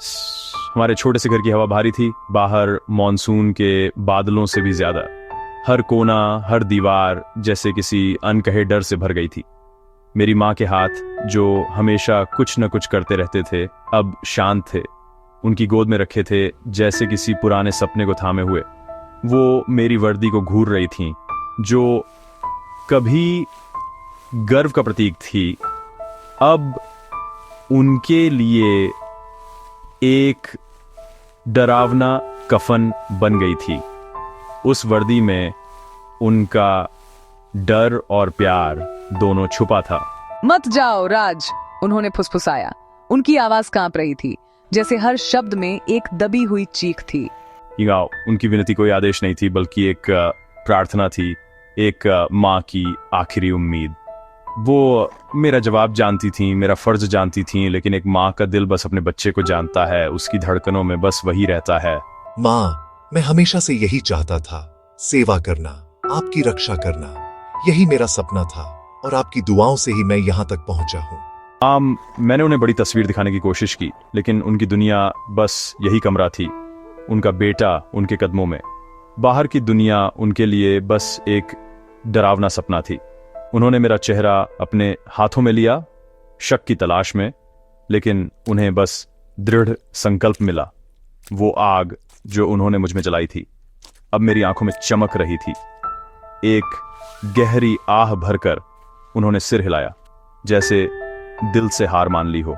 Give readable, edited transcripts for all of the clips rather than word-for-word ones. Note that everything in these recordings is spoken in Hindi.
हमारे छोटे से घर की हवा भारी थी, बाहर मॉनसून के बादलों से भी ज्यादा। हर कोना, हर दीवार जैसे किसी अनकहे डर से भर गई थी। मेरी माँ के हाथ, जो हमेशा कुछ न कुछ करते रहते थे, अब शांत थे। उनकी गोद में रखे थे जैसे किसी पुराने सपने को थामे हुए। वो मेरी वर्दी को घूर रही थीं, जो कभी गर्व का प्रतीक थी, अब उनके लिए एक डरावना कफन बन गई थी। उस वर्दी में उनका डर और प्यार दोनों छुपा था। मत जाओ राज, उन्होंने फुसफुसाया। उनकी आवाज कांप रही थी, जैसे हर शब्द में एक दबी हुई चीख थी। उनकी विनती कोई आदेश नहीं थी, बल्कि एक प्रार्थना थी, एक माँ की आखिरी उम्मीद। वो मेरा जवाब जानती थी, मेरा फर्ज जानती थी, लेकिन एक माँ का दिल बस अपने बच्चे को जानता है, उसकी धड़कनों में बस वही रहता है। माँ, मैं हमेशा से यही चाहता था, सेवा करना, आपकी रक्षा करना, यही मेरा सपना था, और आपकी दुआओं से ही मैं यहाँ तक पहुंचा हूँ। मैंने उन्हें बड़ी तस्वीर दिखाने की कोशिश की, लेकिन उनकी दुनिया बस यही कमरा थी, उनका बेटा उनके कदमों में। बाहर की दुनिया उनके लिए बस एक डरावना सपना थी। उन्होंने मेरा चेहरा अपने हाथों में लिया, शक की तलाश में, लेकिन उन्हें बस दृढ़ संकल्प मिला। वो आग जो उन्होंने मुझ में जलाई थी, अब मेरी आंखों में चमक रही थी। एक गहरी आह भरकर उन्होंने सिर हिलाया, जैसे दिल से हार मान ली हो।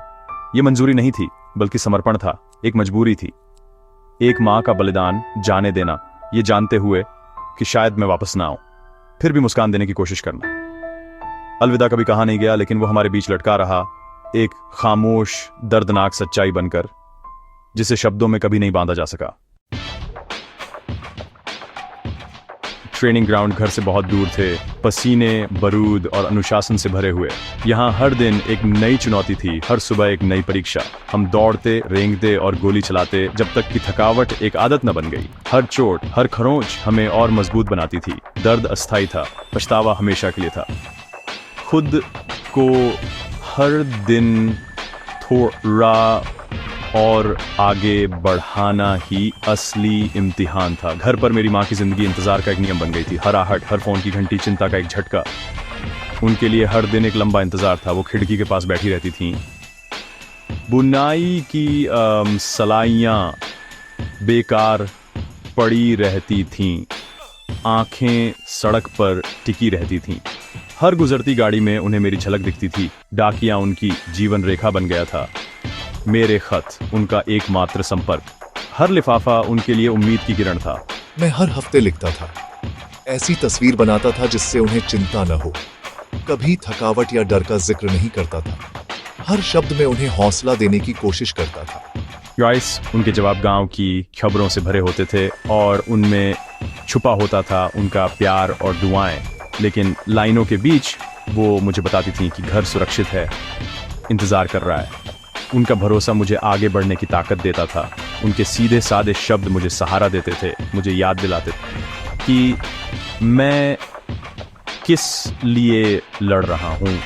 यह मंजूरी नहीं थी, बल्कि समर्पण था, एक मजबूरी थी। एक माँ का बलिदान जाने देना, ये जानते हुए कि शायद मैं वापस ना आऊं, फिर भी मुस्कान देने की कोशिश करना। अलविदा कभी कहा नहीं गया, लेकिन वो हमारे बीच लटका रहा, एक खामोश दर्दनाक सच्चाई बनकर, जिसे शब्दों में कभी नहीं बांधा जा सका। ट्रेनिंग ग्राउंड घर से बहुत दूर थे, पसीने, बारूद और अनुशासन से भरे हुए। यहाँ हर दिन एक नई चुनौती थी, हर सुबह एक नई परीक्षा। हम दौड़ते, रेंगते और गोली चलाते, जब तक कि थकावट एक आदत न बन गई। हर चोट, हर खरोंच हमें और मजबूत बनाती थी। दर्द अस्थायी था, पछतावा हमेशा के लिए था। खुद को हर दिन थोड़ा और आगे बढ़ाना ही असली इम्तिहान था। घर पर मेरी माँ की जिंदगी इंतजार का एक नियम बन गई थी। हर आहट, हर फोन की घंटी चिंता का एक झटका। उनके लिए हर दिन एक लंबा इंतजार था। वो खिड़की के पास बैठी रहती थीं, बुनाई की सलाइयाँ बेकार पड़ी रहती थीं, आंखें सड़क पर टिकी रहती थीं। हर गुजरती गाड़ी में उन्हें मेरी झलक दिखती थी। डाकिया उनकी जीवन रेखा बन गया था, मेरे खत उनका एकमात्र संपर्क। हर लिफाफा उनके लिए उम्मीद की किरण था। मैं हर हफ्ते लिखता था, ऐसी तस्वीर बनाता था जिससे उन्हें चिंता न हो। कभी थकावट या डर का जिक्र नहीं करता था। हर शब्द में उन्हें हौसला देने की कोशिश करता था। उनके जवाब गांव की खबरों से भरे होते थे, और उनमें छुपा होता था उनका प्यार और दुआएं। लेकिन लाइनों के बीच वो मुझे बताती थीं कि घर सुरक्षित है, इंतजार कर रहा है। उनका भरोसा मुझे आगे बढ़ने की ताकत देता था। उनके सीधे सादे शब्द मुझे सहारा देते थे, मुझे याद दिलाते थे कि मैं किस लिए लड़ रहा हूँ।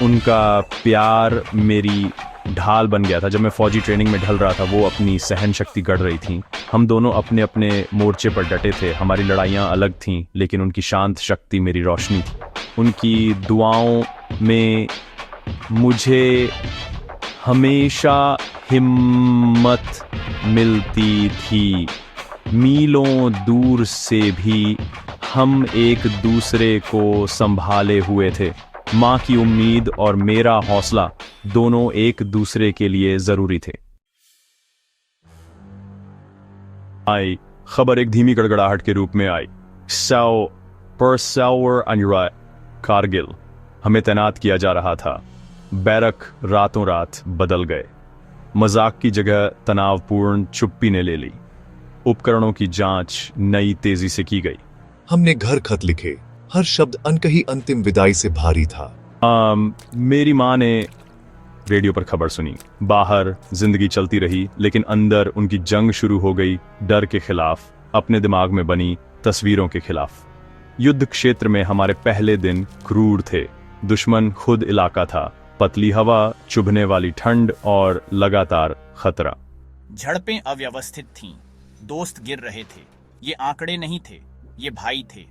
उनका प्यार मेरी ढाल बन गया था। जब मैं फौजी ट्रेनिंग में ढल रहा था, वो अपनी सहन शक्ति गढ़ रही थीं। हम दोनों अपने अपने मोर्चे पर डटे थे। हमारी लड़ाइयाँ अलग थीं, लेकिन उनकी शांत शक्ति मेरी रोशनी थी। उनकी दुआओं में मुझे हमेशा हिम्मत मिलती थी। मीलों दूर से भी हम एक दूसरे को संभाले हुए थे। माँ की उम्मीद और मेरा हौसला दोनों एक दूसरे के लिए जरूरी थे। आई खबर एक धीमी गड़गड़ाहट के रूप में आई। कारगिल हमें तैनात किया जा रहा था। बैरक रातों रात बदल गए। मजाक की जगह तनावपूर्ण चुप्पी ने ले ली। उपकरणों की जांच नई तेजी से की गई। हमने घर खत लिखे, हर शब्द अनकही अंतिम विदाई से भारी था। मेरी माँ ने रेडियो पर खबर सुनी। बाहर जिंदगी चलती रही, लेकिन अंदर उनकी जंग शुरू हो गई, डर के खिलाफ, अपने दिमाग में बनी तस्वीरों के खिलाफ। युद्ध क्षेत्र में हमारे पहले दिन क्रूर थे। दुश्मन खुद इलाका था, पतली हवा, चुभने वाली ठंड और लगातार खतरा। झड़पें अव्यवस्थित थीं, दोस्त गिर रहे थे। ये आंकड़े नहीं थे, ये भाई थे।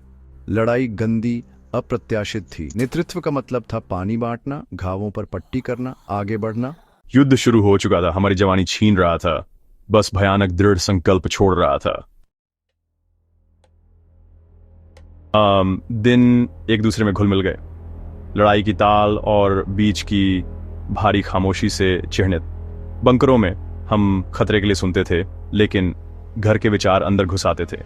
लड़ाई गंदी, अप्रत्याशित थी। नेतृत्व का मतलब था पानी बांटना, घावों पर पट्टी करना, आगे बढ़ना। युद्ध शुरू हो चुका था, हमारी जवानी छीन रहा था, बस भयानक दृढ़ संकल्प छोड़ रहा था। दिन एक दूसरे में घुल मिल गए, लड़ाई की ताल और बीच की भारी खामोशी से चिढ़ित। बंकरों में हम खतरे के लिए सुनते थे, लेकिन घर के विचार अंदर घुस आते थे,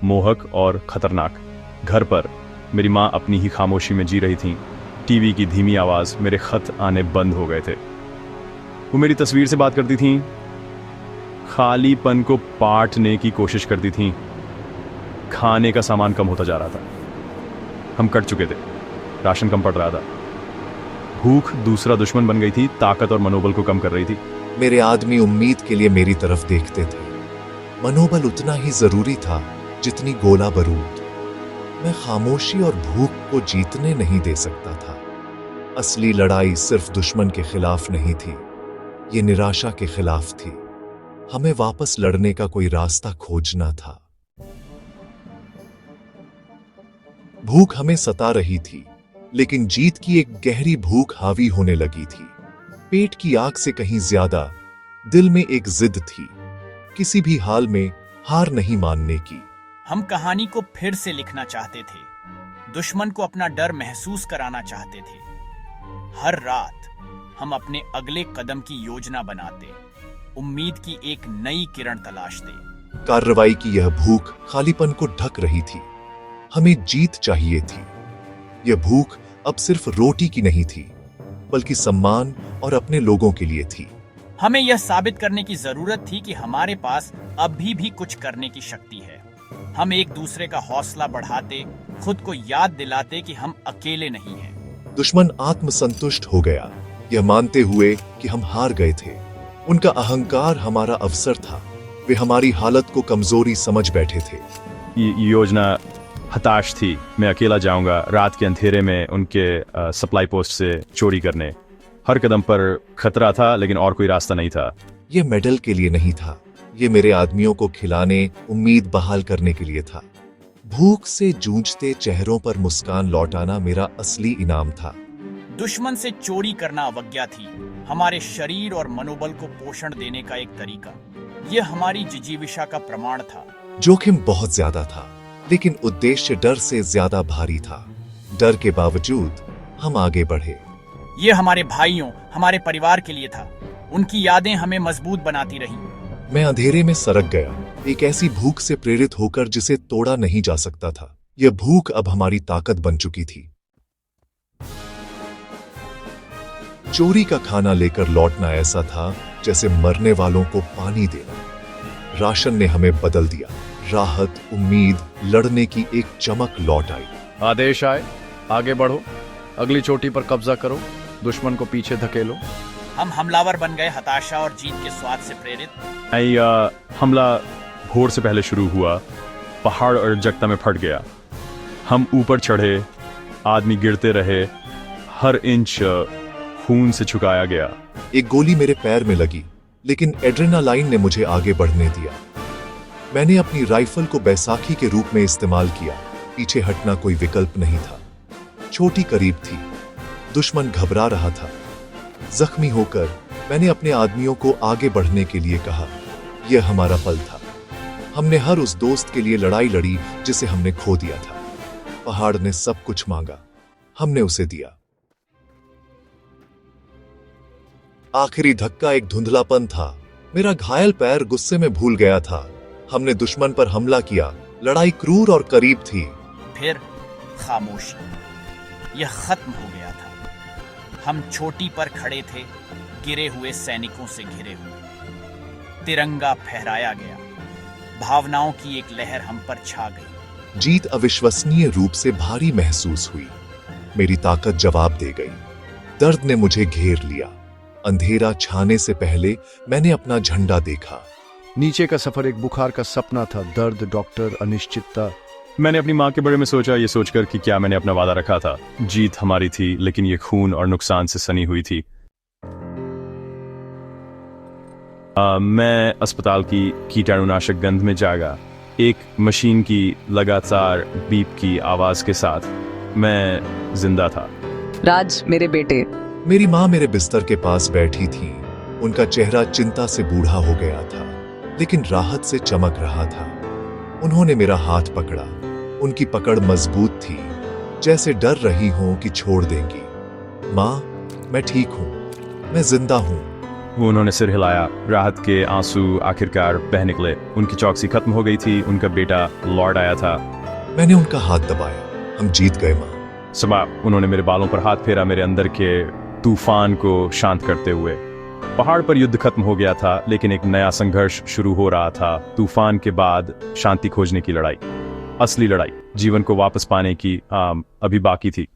मोहक और खतरनाक। घर पर मेरी माँ अपनी ही खामोशी में जी रही थी। टीवी की धीमी आवाज, मेरे खत आने बंद हो गए थे। वो मेरी तस्वीर से बात करती थी, खालीपन को पाटने की कोशिश करती थी। खाने का सामान कम होता जा रहा था, हम कट चुके थे, राशन कम पड़ रहा था। भूख दूसरा दुश्मन बन गई थी, ताकत और मनोबल को कम कर रही थी। मेरे आदमी उम्मीद के लिए मेरी तरफ देखते थे। मनोबल उतना ही जरूरी था जितनी गोला बारूद। मैं खामोशी और भूख को जीतने नहीं दे सकता था। असली लड़ाई सिर्फ दुश्मन के खिलाफ नहीं थी, ये निराशा के खिलाफ थी। हमें वापस लड़ने का कोई रास्ता खोजना था। भूख हमें सता रही थी, लेकिन जीत की एक गहरी भूख हावी होने लगी थी। पेट की आग से कहीं ज्यादा दिल में एक जिद थी, किसी भी हाल में हार नहीं मानने की। हम कहानी को फिर से लिखना चाहते थे, दुश्मन को अपना डर महसूस कराना चाहते थे। हर रात हम अपने अगले कदम की योजना बनाते, उम्मीद की एक नई किरण तलाशते। कार्रवाई की यह भूख खालीपन को ढक रही थी। हमें जीत चाहिए थी। यह भूख अब सिर्फ रोटी की नहीं थी, बल्कि सम्मान और अपने लोगों के लिए थी। हमें यह साबित करने की जरूरत थी कि हमारे पास अभी भी कुछ करने की शक्ति है। हम एक दूसरे का हौसला बढ़ाते, खुद को याद दिलाते कि हम अकेले नहीं हैं। दुश्मन आत्मसंतुष्ट हो गया, यह मानते हुए कि हम हार गए थे। उनका अहंकार हमारा अवसर था। वे हमारी हालत को कमजोरी समझ बैठे थे। ये योजना हताश थी। मैं अकेला जाऊंगा रात के अंधेरे में उनके सप्लाई पोस्ट से चोरी करने। हर कदम पर खतरा था, लेकिन और कोई रास्ता नहीं था। ये मेडल के लिए नहीं था, ये मेरे आदमियों को खिलाने, उम्मीद बहाल करने के लिए था। भूख से जूझते चेहरों पर मुस्कान लौटाना मेरा असली इनाम था। दुश्मन से चोरी करना अवज्ञा थी, हमारे शरीर और मनोबल को पोषण देने का एक तरीका। यह हमारी जिजीविषा का प्रमाण था। जोखिम बहुत ज्यादा था, लेकिन उद्देश्य डर से ज्यादा भारी था। डर के बावजूद हम आगे बढ़े। यह हमारे भाइयों, हमारे परिवार के लिए था। उनकी यादें हमें मजबूत बनाती रहीं। मैं अंधेरे में सरक गया, एक ऐसी भूख से प्रेरित होकर जिसे तोड़ा नहीं जा सकता था। यह भूख अब हमारी ताकत बन चुकी थी। चोरी का खाना लेकर लौटना ऐसा था जैसे मरने वालों को पानी देना। राशन ने हमें बदल दिया। राहत, उम्मीद, लड़ने की एक चमक लौट आई। आदेश आए, आगे बढ़ो, अगली चोटी पर कब्जा करो, दुश्मन को पीछे धकेलो। हम हमलावर बन गए, हताशा और जीत के स्वाद से प्रेरित। हमला भोर से पहले शुरू हुआ, पहाड़ और जगता में फट गया। हम ऊपर चढ़े, आदमी गिरते रहे, हर इंच खून से छुकाया गया। एक गोली मेरे पैर में लगी, लेकिन एड्रेनालाइन ने मुझे आगे बढ़ने दिया। मैंने अपनी राइफल को बैसाखी के रूप में इस्तेमाल किया। पीछे हटना कोई विकल्प नहीं था। छोटी करीब थी, दुश्मन घबरा रहा था। जख्मी होकर मैंने अपने आदमियों को आगे बढ़ने के लिए कहा। यह हमारा पल था। हमने हर उस दोस्त के लिए लड़ाई लड़ी जिसे हमने खो दिया था। पहाड़ ने सब कुछ मांगा, हमने उसे दिया। आखिरी धक्का एक धुंधलापन था। मेरा घायल पैर गुस्से में भूल गया था। हमने दुश्मन पर हमला किया। लड़ाई क्रूर और करीब थी। फिर खामोशी। यह खत्म हो गया था। हम चोटी पर खड़े थे, गिरे हुए सैनिकों से घिरे हुए। तिरंगा फहराया गया। भावनाओं की एक लहर हम पर छा गई। जीत अविश्वसनीय रूप से भारी महसूस हुई। मेरी ताकत जवाब दे गई। दर्द ने मुझे घेर लिया। अंधेरा छाने से पहले मैंने अपना झंडा देखा। नीचे का सफर एक बुखार का सपना था। दर्द, डॉक्टर, अनिश्चितता। मैंने अपनी माँ के बारे में सोचा, ये सोचकर कि क्या मैंने अपना वादा रखा था। जीत हमारी थी, लेकिन ये खून और नुकसान से सनी हुई थी। मैं अस्पताल की कीटाणुनाशक गंध में जागा। एक मशीन की लगातार बीप की आवाज के साथ मैं जिंदा था। राज, मेरे बेटे। मेरी माँ मेरे बिस्तर के पास बैठी थी। उनका चेहरा चिंता से बूढ़ा हो गया था, लेकिन राहत से चमक रहा था। उन्होंने मेरा हाथ पकड़ा। उनकी पकड़ मजबूत थी, जैसे डर रही हो कि छोड़ देंगी। माँ, मैं ठीक हूँ, मैं जिंदा हूँ। वो उन्होंने सिर हिलाया। राहत के आंसू आखिरकार बह निकले। उनकी चौकसी खत्म हो गई थी। उनका बेटा लॉर्ड आया था। मैंने उनका हाथ दबाया। हम जीत गए माँ। समाप्त। उन्होंने मेरे बालों पर हाथ फेरा, मेरे अंदर के तूफान को शांत करते हुए। पहाड़ पर युद्ध खत्म हो गया था, लेकिन एक नया संघर्ष शुरू हो रहा था। तूफान के बाद शांति खोजने की लड़ाई, असली लड़ाई, जीवन को वापस पाने की अभी बाकी थी।